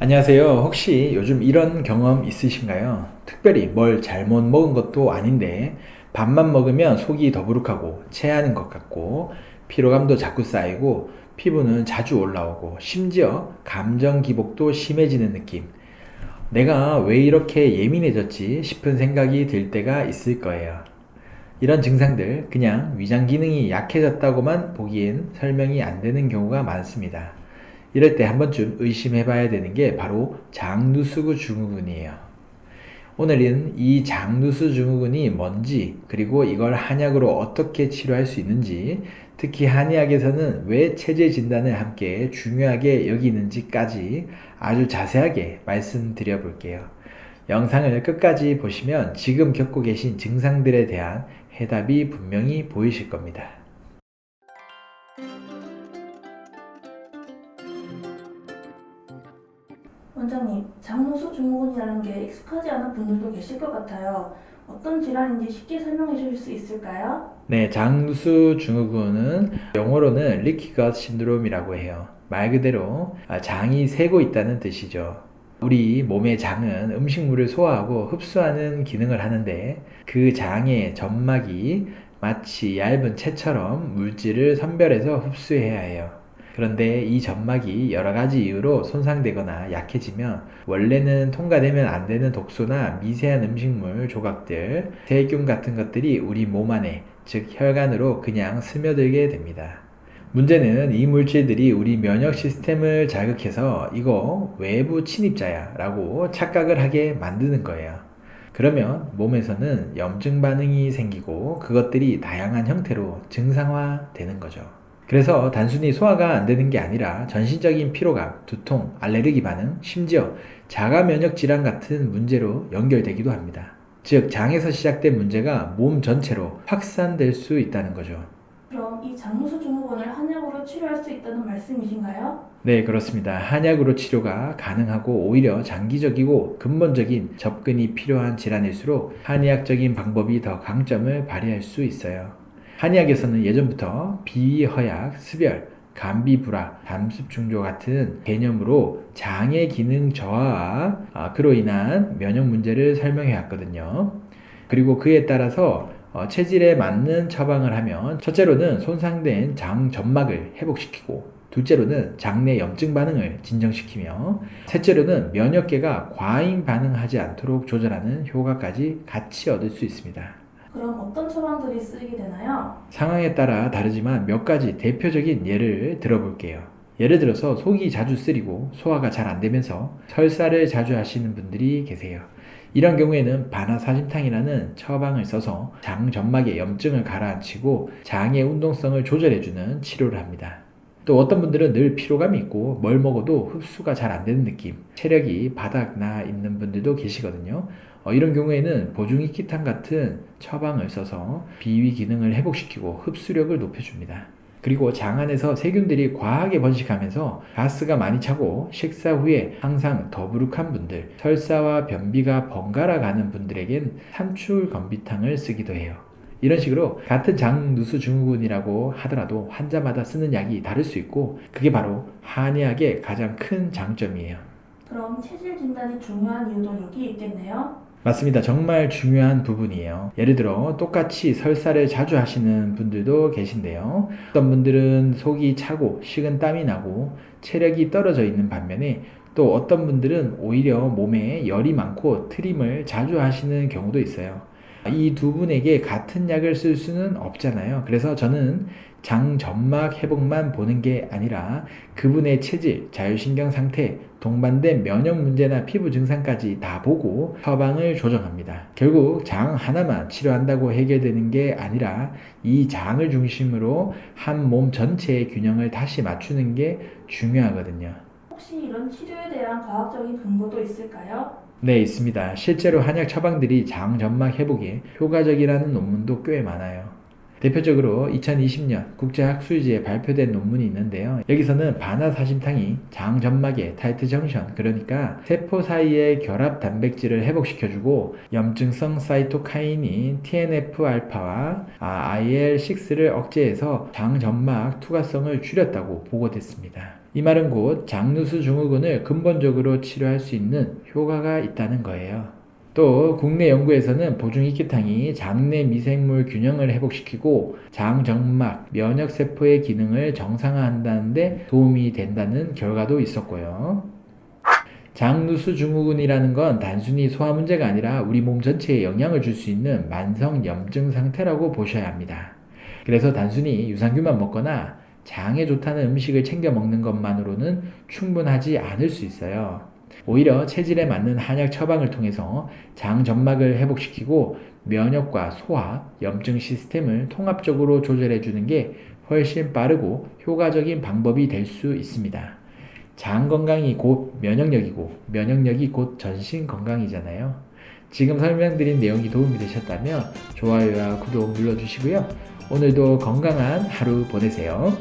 안녕하세요. 혹시 요즘 이런 경험 있으신가요? 특별히 뭘 잘못 먹은 것도 아닌데 밥만 먹으면 속이 더부룩하고 체하는 것 같고 피로감도 자꾸 쌓이고 피부는 자주 올라오고 심지어 감정 기복도 심해지는 느낌. 내가 왜 이렇게 예민해졌지 싶은 생각이 들 때가 있을 거예요. 이런 증상들 그냥 위장 기능이 약해졌다고만 보기엔 설명이 안 되는 경우가 많습니다. 이럴 때 한 번쯤 의심해 봐야 되는 게 바로 장누수구 증후군이에요. 오늘은 이 장누수 증후군이 뭔지, 그리고 이걸 한약으로 어떻게 치료할 수 있는지, 특히 한의학에서는 왜 체질 진단을 함께 중요하게 여기는지까지 아주 자세하게 말씀드려 볼게요. 영상을 끝까지 보시면 지금 겪고 계신 증상들에 대한 해답이 분명히 보이실 겁니다. 원장님, 장누수 증후군이라는 게 익숙하지 않은 분들도 계실 것 같아요. 어떤 질환인지 쉽게 설명해 주실 수 있을까요? 네, 장누수 증후군은 영어로는 리키것 신드롬이라고 해요. 말 그대로 장이 새고 있다는 뜻이죠. 우리 몸의 장은 음식물을 소화하고 흡수하는 기능을 하는데 그 장의 점막이 마치 얇은 채처럼 물질을 선별해서 흡수해야 해요. 그런데 이 점막이 여러 가지 이유로 손상되거나 약해지면 원래는 통과되면 안 되는 독소나 미세한 음식물 조각들, 세균 같은 것들이 우리 몸 안에, 즉 혈관으로 그냥 스며들게 됩니다. 문제는 이 물질들이 우리 면역 시스템을 자극해서 이거 외부 침입자야 라고 착각을 하게 만드는 거예요. 그러면 몸에서는 염증 반응이 생기고 그것들이 다양한 형태로 증상화되는 거죠. 그래서 단순히 소화가 안 되는 게 아니라 전신적인 피로감, 두통, 알레르기 반응, 심지어 자가 면역 질환 같은 문제로 연결되기도 합니다. 즉, 장에서 시작된 문제가 몸 전체로 확산될 수 있다는 거죠. 그럼 이 장누수 증후군을 한약으로 치료할 수 있다는 말씀이신가요? 네, 그렇습니다. 한약으로 치료가 가능하고 오히려 장기적이고 근본적인 접근이 필요한 질환일수록 한의학적인 방법이 더 강점을 발휘할 수 있어요. 한의학에서는 예전부터 비위허약, 습열, 감비불화, 담습중조 같은 개념으로 장의 기능 저하와 그로 인한 면역 문제를 설명해 왔거든요. 그리고 그에 따라서 체질에 맞는 처방을 하면 첫째로는 손상된 장 점막을 회복시키고 둘째로는 장내 염증 반응을 진정시키며 셋째로는 면역계가 과잉 반응하지 않도록 조절하는 효과까지 같이 얻을 수 있습니다. 그럼 어떤 처방들이 쓰이게 되나요? 상황에 따라 다르지만 몇 가지 대표적인 예를 들어볼게요. 예를 들어서 속이 자주 쓰리고 소화가 잘 안 되면서 설사를 자주 하시는 분들이 계세요. 이런 경우에는 바나사심탕이라는 처방을 써서 장 점막의 염증을 가라앉히고 장의 운동성을 조절해주는 치료를 합니다. 또 어떤 분들은 늘 피로감이 있고 뭘 먹어도 흡수가 잘 안 되는 느낌, 체력이 바닥나 있는 분들도 계시거든요. 이런 경우에는 보중익기탄 같은 처방을 써서 비위 기능을 회복시키고 흡수력을 높여줍니다. 그리고 장 안에서 세균들이 과하게 번식하면서 가스가 많이 차고 식사 후에 항상 더부룩한 분들, 설사와 변비가 번갈아 가는 분들에겐 삼출 건비탕을 쓰기도 해요. 이런 식으로 같은 장누수 증후군이라고 하더라도 환자마다 쓰는 약이 다를 수 있고 그게 바로 한의학의 가장 큰 장점이에요. 그럼 체질 진단이 중요한 이유도 여기 있겠네요? 맞습니다. 정말 중요한 부분이에요. 예를 들어 똑같이 설사를 자주 하시는 분들도 계신데요. 어떤 분들은 속이 차고 식은 땀이 나고 체력이 떨어져 있는 반면에 또 어떤 분들은 오히려 몸에 열이 많고 트림을 자주 하시는 경우도 있어요. 이 두 분에게 같은 약을 쓸 수는 없잖아요. 그래서 저는 장 점막 회복만 보는 게 아니라 그분의 체질, 자율신경 상태, 동반된 면역 문제나 피부 증상까지 다 보고 처방을 조정합니다. 결국 장 하나만 치료한다고 해결되는 게 아니라 이 장을 중심으로 한 몸 전체의 균형을 다시 맞추는 게 중요하거든요. 혹시 이런 치료에 대한 과학적인 근거도 있을까요? 네, 있습니다. 실제로 한약 처방들이 장 점막 회복에 효과적이라는 논문도 꽤 많아요. 대표적으로 2020년 국제학술지에 발표된 논문이 있는데요. 여기서는 바나사심탕이 장 점막의 타이트 정션, 그러니까 세포 사이의 결합 단백질을 회복시켜주고 염증성 사이토카인인 TNF-알파와 IL-6를 억제해서 장 점막 투과성을 줄였다고 보고됐습니다. 이 말은 곧 장누수 증후군을 근본적으로 치료할 수 있는 효과가 있다는 거예요. 또 국내 연구에서는 보중익기탕이 장내 미생물 균형을 회복시키고 장점막 면역세포의 기능을 정상화한다는 데 도움이 된다는 결과도 있었고요. 장누수 증후군이라는 건 단순히 소화 문제가 아니라 우리 몸 전체에 영향을 줄 수 있는 만성 염증 상태라고 보셔야 합니다. 그래서 단순히 유산균만 먹거나 장에 좋다는 음식을 챙겨 먹는 것만으로는 충분하지 않을 수 있어요. 오히려 체질에 맞는 한약 처방을 통해서 장 점막을 회복시키고 면역과 소화, 염증 시스템을 통합적으로 조절해 주는 게 훨씬 빠르고 효과적인 방법이 될 수 있습니다. 장 건강이 곧 면역력이고 면역력이 곧 전신 건강이잖아요. 지금 설명드린 내용이 도움이 되셨다면 좋아요와 구독 눌러주시고요. 오늘도 건강한 하루 보내세요.